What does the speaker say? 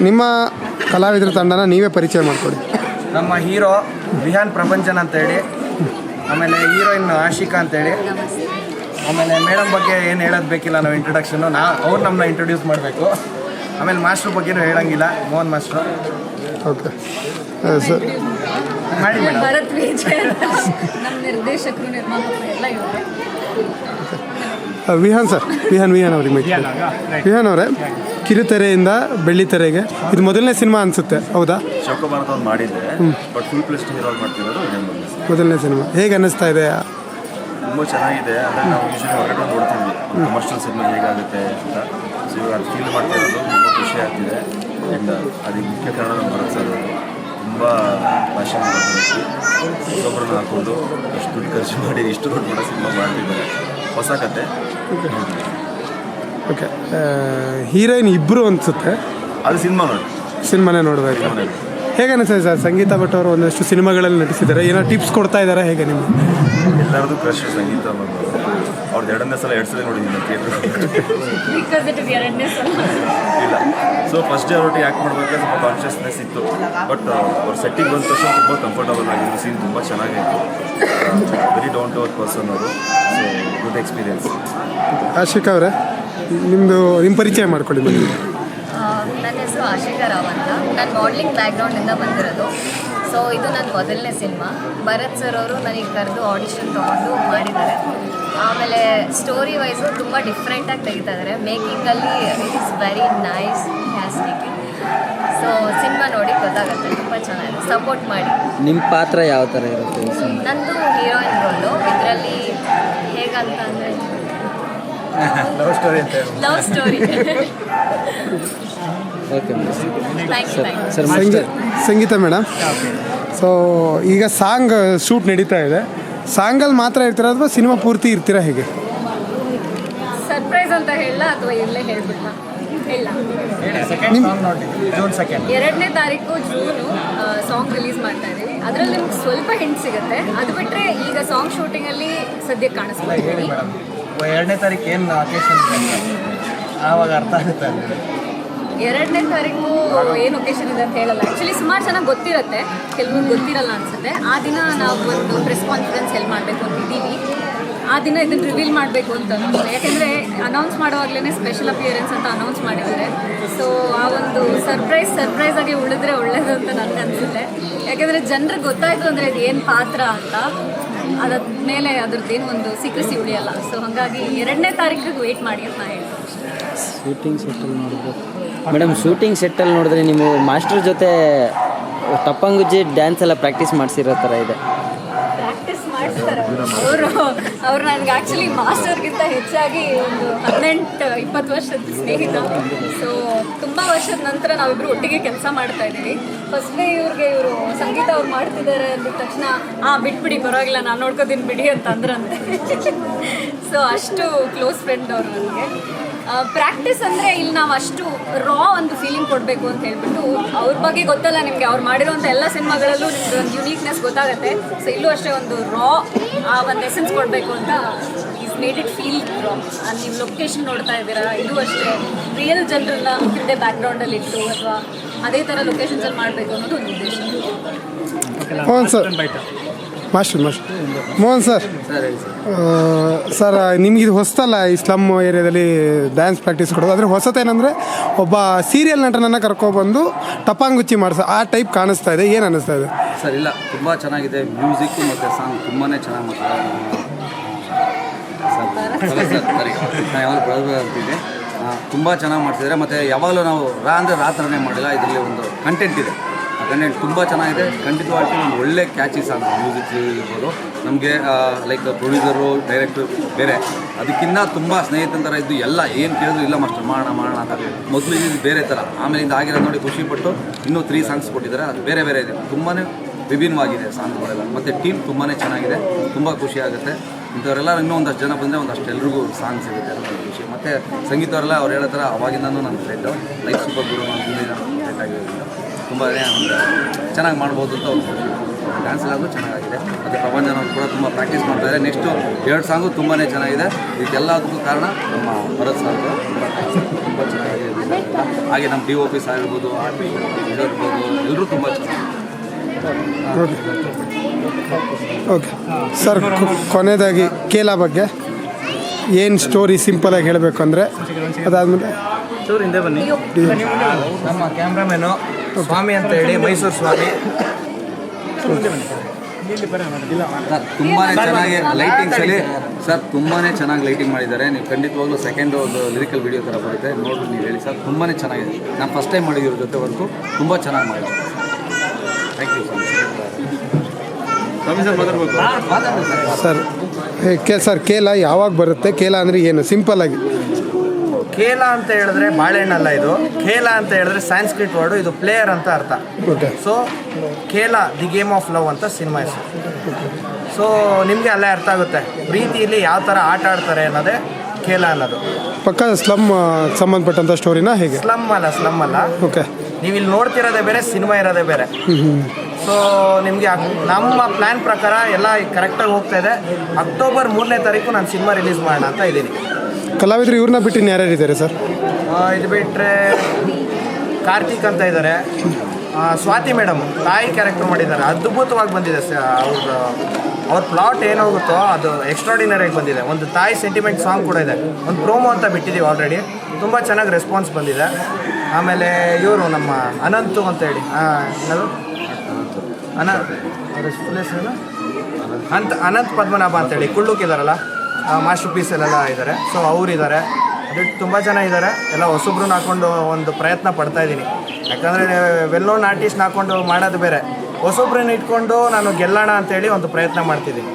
ನಿಮ್ಮ ಕಲಾವಿದರ ತಂಡನ ನೀವೇ ಪರಿಚಯ ಮಾಡಿಕೊಡಿ. ನಮ್ಮ ಹೀರೋ ವಿಹಾನ್ ಪ್ರಪಂಚನ್ ಅಂತೇಳಿ, ಆಮೇಲೆ ಹೀರೋಯಿನ್ ಆಶಿಕಾ ಅಂತೇಳಿ, ಆಮೇಲೆ ಮೇಡಮ್ ಬಗ್ಗೆ ಏನು ಹೇಳೋದು ಬೇಕಿಲ್ಲ, ನಾವು ಇಂಟ್ರೊಡಕ್ಷನ್ನು ಅವ್ರು ನಮ್ಮನ್ನ ಇಂಟ್ರೊಡ್ಯೂಸ್ ಮಾಡಬೇಕು. ಆಮೇಲೆ ಮಾಸ್ಟ್ರ್ ಬಗ್ಗೆನೂ ಹೇಳೋಂಗಿಲ್ಲ, ಮೋಹನ್ ಮಾಸ್ಟ್ರು. ಓಕೆ ಸರ್ ಮಾಡಿ ಮೇಡಮ್. ಭರತ್ ವಿಜಯ್ ಅಂತ ನಮ್ಮ ನಿರ್ದೇಶಕರು, ನಿರ್ಮಾಪಕರು ಎಲ್ಲ ಇದ್ದಾರೆ. ವಿಹಾನ್ ಅವ್ರಿಗೆ ವಿಹಾನ್ ಅವರೇ, ಕಿರುತೆರೆಯಿಂದ ಬೆಳ್ಳಿತೆರೆಗೆ ಇದು ಮೊದಲನೇ ಸಿನಿಮಾ ಅನಿಸುತ್ತೆ, ಹೌದಾ? ಚೌಕಬಾರತ ಒಂದು ಮಾಡಿದ್ದೆ, ಬಟ್ ಫುಲ್ ಪ್ಲೇಸ್ಟ್ ಹೀರೋ ಮಾಡ್ತಿರೋದು ಮೊದಲನೇ ಸಿನಿಮಾ. ಹೇಗೆ ಅನ್ನಿಸ್ತಾ ಇದೆ? ತುಂಬ ಚೆನ್ನಾಗಿದೆ. ಅಂದರೆ ನಾವು ಯೂಶ್ವಲಿ ಹೊರಗಡೆ ನೋಡ್ತೀವಿ ಕಮರ್ಷಿಯಲ್ ಸಿನಿಮಾ ಹೇಗಾಗುತ್ತೆ ಅಂತ. ಸೊ ಇವಾಗ ಅದು ಫೀಲ್ ಮಾಡ್ತಾ ಇರೋದು ತುಂಬ ಖುಷಿ ಆಗ್ತಿದೆ. ಆ್ಯಂಡ್ ಅದಕ್ಕೆ ಮುಖ್ಯ ಕಾರಣ ನಮ್ಮ ಭರತ್ ಸರ್ ತುಂಬ ಭಾಷೆ ಮಾಡೋದು, ಒಬ್ಬರನ್ನ ಹಾಕ್ಕೊಂಡು ಅಷ್ಟು ದುಡ್ಡು ಖರ್ಚು ಮಾಡಿ ಇಷ್ಟು ದೊಡ್ಡ ಕೂಡ ಸಿನಿಮಾ ಮಾಡ್ತಿದ್ದಾರೆ. ಹೊಸ ಕತೆ. ಓಕೆ, ಹೀರೋಯಿನ್ ಇಬ್ಬರು ಅನಿಸುತ್ತೆ, ಅದು ಸಿನಿಮಾನೇ ನೋಡಬೇಕು. ಹೇಗೆ ಅನಿಸ್ತದೆ ಸರ್? ಸಂಗೀತ ಭಟ್ ಅವರು ಒಂದಷ್ಟು ಸಿನಿಮಾಗಳಲ್ಲಿ ನಟಿಸಿದ್ದಾರೆ, ಏನೋ ಟಿಪ್ಸ್ ಕೊಡ್ತಾ ಇದ್ದಾರೆ, ಹೇಗೆ ನಿಮಗೆ? ಎಲ್ಲರದು ಕ್ರಶ್ ಸಂಗೀತ ಅವ್ರದ್ದು ಎರಡನೇ ಸಲ ನೋಡಿದ್ದೀನಿ ಥಿಯೇಟ್ರ್ ಇಲ್ಲ. ಸೊ ಫಸ್ಟ್ ಡೇ ಅವ್ರೊಟ್ಟಿಗೆ ಆ್ಯಕ್ಟ್ ಮಾಡಬೇಕಾದ್ರೆ ಸ್ವಲ್ಪ ಕಾನ್ಷಿಯಸ್ನೆಸ್ ಇತ್ತು, ಬಟ್ ಅವ್ರ ಸೆಟ್ಟಿಗೆ ಬಂದ ತಕ್ಷಣ ತುಂಬ ಕಂಫರ್ಟಬಲ್ ಆಗಿತ್ತು. ಸೀನ್ ತುಂಬ ಚೆನ್ನಾಗಿತ್ತು. Very down to earth person ಅವರು. So good experience. ಆಶಿಕಾ ಅವರೇ, ನಿಮ್ಮ ಪರಿಚಯ ಮಾಡ್ಕೊಳ್ಳಿ ಬನ್ನಿ. ನನ್ನ ಹೆಸರು ಆಶಿಕಾ ರಾವ್ ಅಂತ. ನಾನು ಮಾಡಲಿಂಗ್ ಬ್ಯಾಕ್ಗ್ರೌಂಡಿಂದ ಬಂದಿರೋದು. ಸೊ ಇದು ನನ್ನ ಮೊದಲನೇ ಸಿನಿಮಾ. ಭರತ್ ಸರ್ ಅವರು ನನಗೆ ಕರೆದು ಆಡಿಷನ್ ತೊಗೊಂಡು ಮಾಡಿದ್ದಾರೆ. ಆಮೇಲೆ ಸ್ಟೋರಿ ವೈಸು ತುಂಬ ಡಿಫ್ರೆಂಟಾಗಿ ತೆಗಿತಾ ಇದ್ದಾರೆ. ಮೇಕಿಂಗಲ್ಲಿ it is very nice, fantastic. So cinema ನೋಡಿ ಗೊತ್ತಾಗುತ್ತೆ, ತುಂಬ ಚೆನ್ನಾಗಿದೆ. ಸಪೋರ್ಟ್ ಮಾಡಿ. ನಿಮ್ಮ ಪಾತ್ರ ಯಾವ ಥರ ಇರುತ್ತೆ? ನಂದು ಹೀರೋಯಿನ್ ರೋಲು. ಇದರಲ್ಲಿ ಹೇಗಂತ ಅಂದರೆ ಲವ್ ಸ್ಟೋರಿ ಅಂತ ಹೇಳಿ. Love story. Okay sir. Sangeetha madam, so ಈಗ ಸಾಂಗ್ ಶೂಟ್ ನಡೀತಾ ಇದೆ. ಸಾಂಗಲ್ಲಿ ಮಾತ್ರ ಇರ್ತೀರಾ ಅಥವಾ ಸಿನಿಮಾ ಪೂರ್ತಿ ಇರ್ತೀರಾ? ಹೇಗೆ? ಸರ್ಪ್ರೈಸ್ ಅಂತ ಹೇಳ ಅಥವಾ ಇಲ್ಲೇ ಹೇಳ್ಬಿಟ್ಟ? ಇಲ್ಲ, ಜೂನ್ 2 2ನೇ ತಾರೀಕು ಜೂನು ಸಾಂಗ್ ರಿಲೀಸ್ ಮಾಡ್ತಾ ಇದ್ದೀವಿ. ಅದರಲ್ಲಿ ನಿಮ್ಗೆ ಸ್ವಲ್ಪ ಹಿಂಟ್ ಸಿಗುತ್ತೆ. ಅದು ಬಿಟ್ಟರೆ ಈಗ ಸಾಂಗ್ ಶೂಟಿಂಗಲ್ಲಿ ಸದ್ಯಕ್ಕೆ ಕಾಣಿಸ್ಕೊಳ್ತೀವಿ. 2ನೇ ತಾರೀಕು ಏನು ಅಕೇಶನ್ ಆವಾಗ ಅರ್ಥ ಆಗುತ್ತೆ. 2ನೇ ತಾರೀಕು ಏನು ಒಕೇಶನ್ ಇದೆ ಅಂತ ಹೇಳಲ್ಲ. ಆ್ಯಕ್ಚುಲಿ ಸುಮಾರು ಚೆನ್ನಾಗಿ ಗೊತ್ತಿರುತ್ತೆ, ಕೆಲವೊಂದು ಗೊತ್ತಿರಲ್ಲ ಅನಿಸುತ್ತೆ. ಆ ದಿನ ನಾವು ಒಂದು ಪ್ರೆಸ್ ಕಾನ್ಫರೆನ್ಸ್ ಎಲ್ಲಿ ಮಾಡಬೇಕು ಅಂತಿದ್ದೀವಿ. ಆ ದಿನ ಇದನ್ನು ರಿವೀಲ್ ಮಾಡಬೇಕು ಅಂತ ಅನಿಸುತ್ತೆ. ಯಾಕೆಂದರೆ ಅನೌನ್ಸ್ ಮಾಡುವಾಗಲೇ ಸ್ಪೆಷಲ್ ಅಪಿಯರೆನ್ಸ್ ಅಂತ ಅನೌನ್ಸ್ ಮಾಡಿದ್ದಾರೆ. ಸೊ ಆ ಒಂದು ಸರ್ಪ್ರೈಸ್ ಆಗಿ ಉಳಿದ್ರೆ ಒಳ್ಳೇದು ಅಂತ ನನಗೆ ಅನಿಸುತ್ತೆ. ಯಾಕೆಂದರೆ ಜನರಿಗೆ ಗೊತ್ತಾಯಿತು ಅಂದರೆ ಇದು ಏನು ಪಾತ್ರ ಅಂತ, ಅದಾದಮೇಲೆ ಅದ್ರದ್ದೇನು ಒಂದು ಸೀಕ್ರೆಸಿ ಉಳಿಯಲ್ಲ. ಸೊ ಹಾಗಾಗಿ 2ನೇ ತಾರೀಕಿಗೆ ವೆಯ್ಟ್ ಮಾಡಿ ಅಂತ ಹೇಳ್ತೀನಿ. ಶೂಟಿಂಗ್ ಸೆಟ್ಟಲ್ಲಿ ನೋಡಿದ್ರೆ ಮೇಡಮ್, ಶೂಟಿಂಗ್ ಸೆಟ್ಟಲ್ಲಿ ನೋಡಿದ್ರೆ ನೀವು ಮಾಸ್ಟರ್ ಜೊತೆ ಟಪ್ಪಂಗುಜ್ಜಿ ಡ್ಯಾನ್ಸ್ ಎಲ್ಲ ಪ್ರಾಕ್ಟೀಸ್ ಮಾಡಿಸಿರೋ ಥರ ಇದೆ. ಪ್ರಾಕ್ಟೀಸ್ ಮಾಡಿಸ್ತಾರೆ ಅವರು ನನಗೆ ಆ್ಯಕ್ಚುಲಿ ಮಾಸ್ಟರ್ಗಿಂತ ಹೆಚ್ಚಾಗಿ ಒಂದು 18-20 ವರ್ಷದ ಸ್ನೇಹಿತ. ಸೊ ತುಂಬ ವರ್ಷದ ನಂತರ ನಾವಿಬ್ಬರು ಒಟ್ಟಿಗೆ ಕೆಲಸ ಮಾಡ್ತಾ ಇದ್ದೀವಿ. ಫಸ್ಟ್ನೇ ಇವರು ಸಂಗೀತ ಅವ್ರು ಮಾಡ್ತಿದ್ದಾರೆ ಅಂದ ತಕ್ಷಣ ಬಿಟ್ಬಿಡಿ, ಪರವಾಗಿಲ್ಲ ನಾನು ನೋಡ್ಕೋತೀನಿ ಬಿಡಿ ಅಂತ ಅಂದ್ರಂತೆ. ಸೊ ಅಷ್ಟು ಕ್ಲೋಸ್ ಫ್ರೆಂಡ್ ಅವರು ನನಗೆ. ಪ್ರಾಕ್ಟೀಸ್ ಅಂದರೆ ಇಲ್ಲಿ ನಾವು ಅಷ್ಟು ರಾ ಒಂದು ಫೀಲಿಂಗ್ ಕೊಡಬೇಕು ಅಂತ ಹೇಳ್ಬಿಟ್ಟು, ಅವ್ರ ಬಗ್ಗೆ ಗೊತ್ತಲ್ಲ ನಿಮಗೆ, ಅವ್ರು ಮಾಡಿರೋಂಥ ಎಲ್ಲ ಸಿನಿಮಾಗಳಲ್ಲೂ ನಿಮ್ಗೆ ಒಂದು ಯುನೀಕ್ನೆಸ್ ಗೊತ್ತಾಗುತ್ತೆ. ಸೊ ಇಲ್ಲೂ ಅಷ್ಟೇ ಒಂದು ರಾ ಒಂದು ಎಸೆನ್ಸ್ ಕೊಡಬೇಕು ಅಂತ ಈಸ್ ಮೇಡ್ ಇಟ್ ಫೀಲ್ ರಾ. ನೀವು ಲೊಕೇಶನ್ ನೋಡ್ತಾ ಇದ್ದೀರಾ, ಇದು ಅಷ್ಟೇ ರಿಯಲ್ ಜನರನ್ನ ಹಿಂದೆ ಬ್ಯಾಕ್ಗ್ರೌಂಡಲ್ಲಿ ಇಟ್ಟು ಅಥವಾ ಅದೇ ಥರ ಲೊಕೇಶನ್ಸಲ್ಲಿ ಮಾಡಬೇಕು ಅನ್ನೋದು ಒಂದು ಉದ್ದೇಶ. Mohan sir, Mohan sir, sir ನಿಮಗಿದು ಹೊಸತಲ್ಲ ಈ ಸ್ಲಮ್ ಏರಿಯಾದಲ್ಲಿ ಡ್ಯಾನ್ಸ್ ಪ್ರಾಕ್ಟೀಸ್ ಕೊಡೋದು. ಆದರೆ ಹೊಸತೇನೆಂದರೆ ಒಬ್ಬ ಸೀರಿಯಲ್ ನಟನನ್ನು ಕರ್ಕೊಬಂದು ಟಪಾಂಗುಚ್ಚಿ ಮಾಡಿಸೋ ಆ ಟೈಪ್ ಕಾಣಿಸ್ತಾ ಇದೆ. ಏನು ಅನ್ನಿಸ್ತಾ ಇದೆ ಸರ್? ಇಲ್ಲ, ತುಂಬ ಚೆನ್ನಾಗಿದೆ. ಮ್ಯೂಸಿಕ್ಕು ಮತ್ತು ಸಾಂಗ್ ತುಂಬಾ ಚೆನ್ನಾಗಿ ಮಾಡ್ತಾರೆ ಸರ್. ಸರಿ, ನಾನು ಯಾವಾಗ ಬ್ರದರ್ ಅಂತಿದ್ದೆ, ತುಂಬ ಚೆನ್ನಾಗಿ ಮಾಡ್ತಿದ್ದಾರೆ. ಮತ್ತು ಯಾವಾಗಲೂ ನಾವು ರಾತ್ರನೇ ಮಾಡಿಲ್ಲ. ಇದರಲ್ಲಿ ಒಂದು ಕಂಟೆಂಟ್ ಇದೆ. ಆ ಕಂಟೆಂಟ್ ತುಂಬ ಚೆನ್ನಾಗಿದೆ. ಖಂಡಿತವಾಗಿ ಒಂದು ಒಳ್ಳೆ ಕ್ಯಾಚಿ ಸಾಂಗ್. ಮ್ಯೂಸಿಕ್ ಇರ್ಬೋದು. ನಮಗೆ ಲೈಕ್ ಪ್ರೊಡ್ಯೂಸರು, ಡೈರೆಕ್ಟ್ರು ಬೇರೆ, ಅದಕ್ಕಿಂತ ತುಂಬ ಸ್ನೇಹಿತರ ಥರ ಇದ್ದು ಎಲ್ಲ ಏನು ಕೇಳಿದ್ರು ಇಲ್ಲ ಮಾಸ್ಟರ್ ಮಾಡೋಣ ಅಂತ. ಮೊದಲು ಇದು ಬೇರೆ ಥರ, ಆಮೇಲೆ ಇದು ಆಗಿರೋದು ನೋಡಿ ಖುಷಿಪಟ್ಟು ಇನ್ನೂ 3 ಸಾಂಗ್ಸ್ ಕೊಟ್ಟಿದ್ದಾರೆ. ಅದು ಬೇರೆ ಇದೆ, ತುಂಬಾ ವಿಭಿನ್ನವಾಗಿದೆ ಸಾಂಗ್ಗಳೆಲ್ಲ. ಮತ್ತು ಟೀಮ್ ತುಂಬಾ ಚೆನ್ನಾಗಿದೆ, ತುಂಬ ಖುಷಿ ಆಗುತ್ತೆ. ಇಂಥವರೆಲ್ಲ ಇನ್ನೂ ಒಂದಷ್ಟು ಜನ ಬಂದರೆ ಒಂದಷ್ಟು ಎಲ್ರಿಗೂ ಸಾಂಗ್ ಸಿಗುತ್ತೆ ಅನ್ನೋ ಖುಷಿ. ಮತ್ತು ಸಂಗೀತವರೆಲ್ಲ ಅವ್ರು ಹೇಳೋ ಥರ ಅವಾಗಿಂದನೂ ನನ್ನ ಫ್ರೆಂಡು, ಲೈಕ್ ಸೂಪರ್ ಗುರು, ನಾನು ಫ್ರೆಂಡ್ ಆಗಿರೋದ್ರಿಂದ ತುಂಬಾ ಚೆನ್ನಾಗಿ ಮಾಡ್ಬೋದು ಅಂತ ಅವ್ರು ಖುಷಿ. ಡ್ಯಾನ್ಸ್ ಎಲ್ಲಾದರೂ ಚೆನ್ನಾಗಿದೆ. ಮತ್ತು ಪ್ರಪಂಚನ ಕೂಡ ತುಂಬ ಪ್ರಾಕ್ಟೀಸ್ ಮಾಡ್ತಾಯಿದ್ದಾರೆ. ನೆಕ್ಸ್ಟು 2 ಸಾಂಗು ತುಂಬಾ ಚೆನ್ನಾಗಿದೆ. ಇದಕ್ಕೆಲ್ಲದಕ್ಕೂ ಕಾರಣ ನಮ್ಮ ಭರತ್ ಸರ್ ತುಂಬ ಚೆನ್ನಾಗಿದೆ. ಹಾಗೆ ನಮ್ಮ DOP ಸರ್ ಇರ್ಬೋದು, ಇರ್ಬೋದು, ಎಲ್ಲರೂ ತುಂಬ ಚೆನ್ನಾಗಿದೆ. ಓಕೆ ಸರ್, ಕೊನೆಯದಾಗಿ ಕೇಲಾ ಬಗ್ಗೆ ಏನು ಸ್ಟೋರಿ ಸಿಂಪಲಾಗಿ ಹೇಳಬೇಕು ಅಂದರೆ ಅದಾದಮೇಲೆ ನಮ್ಮ ಕ್ಯಾಮ್ರಾಮನ್ನು ಸ್ವಾಮಿ ಅಂತ ಹೇಳಿ, ಮೈಸೂರು ಸ್ವಾಮಿ. ಸರ್ ತುಂಬಾ ಚೆನ್ನಾಗಿ ಲೈಟಿಂಗ್ಸಲ್ಲಿ ಸರ್ ತುಂಬಾ ಚೆನ್ನಾಗಿ ಲೈಟಿಂಗ್ ಮಾಡಿದ್ದಾರೆ. ನೀವು ಖಂಡಿತವಾಗ್ಲೂ ಸೆಕೆಂಡ್ ಒಂದು ಲಿರಿಕಲ್ ವಿಡಿಯೋ ಥರ ಬರುತ್ತೆ, ನೋಡ್ಬಿಟ್ಟು ನೀವು ಹೇಳಿ ಸರ್. ತುಂಬಾ ಚೆನ್ನಾಗಿದೆ. ನಾನು ಫಸ್ಟ್ ಟೈಮ್ ಮಾಡಿದ್ದೀರ ಜೊತೆ ವರ್ಕು ತುಂಬ ಚೆನ್ನಾಗಿ ಮಾಡಿದ್ದಾರೆ. ಥ್ಯಾಂಕ್ ಯು ಸರ್ ಕೇಲಾ ಯಾವಾಗ ಬರುತ್ತೆ? ಕೇಲಾ ಅಂದರೆ ಏನು ಸಿಂಪಲ್ಲಾಗಿ? ಕೇಲಾ ಅಂತ ಹೇಳಿದ್ರೆ ಬಾಳೆಹಣ್ಣಲ್ಲ ಇದು. ಕೇಲಾ ಅಂತ ಹೇಳಿದ್ರೆ ಸ್ಯಾನ್ಸ್ಕ್ರಿಟ್ ವರ್ಡು, ಇದು ಪ್ಲೇಯರ್ ಅಂತ ಅರ್ಥ. Okay. So Kela the game of love ಅಂತ ಸಿನಿಮಾ ಹೆಸರು. ಸೊ ನಿಮಗೆ ಅಲ್ಲೇ ಅರ್ಥ ಆಗುತ್ತೆ ಪ್ರೀತಿಯಲ್ಲಿ ಯಾವ ಥರ ಆಟ ಆಡ್ತಾರೆ ಅನ್ನೋದೇ ಕೇಲಾ ಅನ್ನೋದು. ಪಕ್ಕ ಸ್ಲಮ್ ಸಂಬಂಧಪಟ್ಟಂಥ ಸ್ಟೋರಿನ ಹೇಗೆ? ಸ್ಲಮ್ ಅಲ್ಲ. ಓಕೆ. ನೀವು ಇಲ್ಲಿ ನೋಡ್ತಿರೋದೇ ಬೇರೆ, ಸಿನಿಮಾ ಇರೋದೇ ಬೇರೆ. ಸೊ ನಿಮಗೆ ನಮ್ಮ ಪ್ಲ್ಯಾನ್ ಪ್ರಕಾರ ಎಲ್ಲ ಕರೆಕ್ಟಾಗಿ ಹೋಗ್ತಾ ಇದೆ. ಅಕ್ಟೋಬರ್ 3ನೇ ತಾರೀಕು ನಾನು ಸಿನಿಮಾ ರಿಲೀಸ್ ಮಾಡೋಣ ಅಂತ ಇದ್ದೀನಿ. ಕಲಾವಿದರು ಇವ್ರನ್ನ ಬಿಟ್ಟು ಯಾರ್ಯಾರಿದ್ದಾರೆ ಸರ್? ಇದು ಬಿಟ್ಟರೆ ಕಾರ್ತಿಕ್ ಅಂತ ಇದ್ದಾರೆ, ಸ್ವಾತಿ ಮೇಡಮ್ ತಾಯಿ ಕ್ಯಾರೆಕ್ಟರ್ ಮಾಡಿದ್ದಾರೆ, ಅದ್ಭುತವಾಗಿ ಬಂದಿದೆ. ಅವ್ರ ಪ್ಲಾಟ್ ಏನಾಗುತ್ತೋ ಅದು ಎಕ್ಸ್ಟ್ರಾಡಿನರಿಯಾಗಿ ಬಂದಿದೆ. ಒಂದು ತಾಯಿ ಸೆಂಟಿಮೆಂಟ್ ಸಾಂಗ್ ಕೂಡ ಇದೆ. ಒಂದು ಪ್ರೋಮೋ ಅಂತ ಬಿಟ್ಟಿದ್ದೀವಿ ಆಲ್ರೆಡಿ, ತುಂಬ ಚೆನ್ನಾಗಿ ರೆಸ್ಪಾನ್ಸ್ ಬಂದಿದೆ. ಆಮೇಲೆ ಇವರು ನಮ್ಮ ಅನಂತು ಅಂತ ಹೇಳಿ, ಏನದು ಅನಂತ್ ಪದ್ಮನಾಭ ಅಂತೇಳಿ ಕುಳ್ಳುಕಿದಾರಲ್ಲ, ಮಾಸ್ಟರ್ ಪೀಸಲ್ಲೆಲ್ಲ ಇದ್ದಾರೆ. ಸೊ ಅವರಿದ್ದಾರೆ. ಅದು ತುಂಬ ಜನ ಇದ್ದಾರೆ. ಎಲ್ಲ ಹೊಸಬ್ರನ್ನ ಹಾಕ್ಕೊಂಡು ಒಂದು ಪ್ರಯತ್ನ ಪಡ್ತಾಯಿದ್ದೀನಿ. ಯಾಕಂದರೆ ವೆಲ್ ನೋನ್ ಆರ್ಟಿಸ್ಟ್ನ ಹಾಕ್ಕೊಂಡು ಮಾಡೋದು ಬೇರೆ, ಹೊಸೊಬ್ರನ್ನ ಇಟ್ಕೊಂಡು ನಾನು ಗೆಲ್ಲೋಣ ಅಂತೇಳಿ ಒಂದು ಪ್ರಯತ್ನ ಮಾಡ್ತಿದ್ದೀನಿ.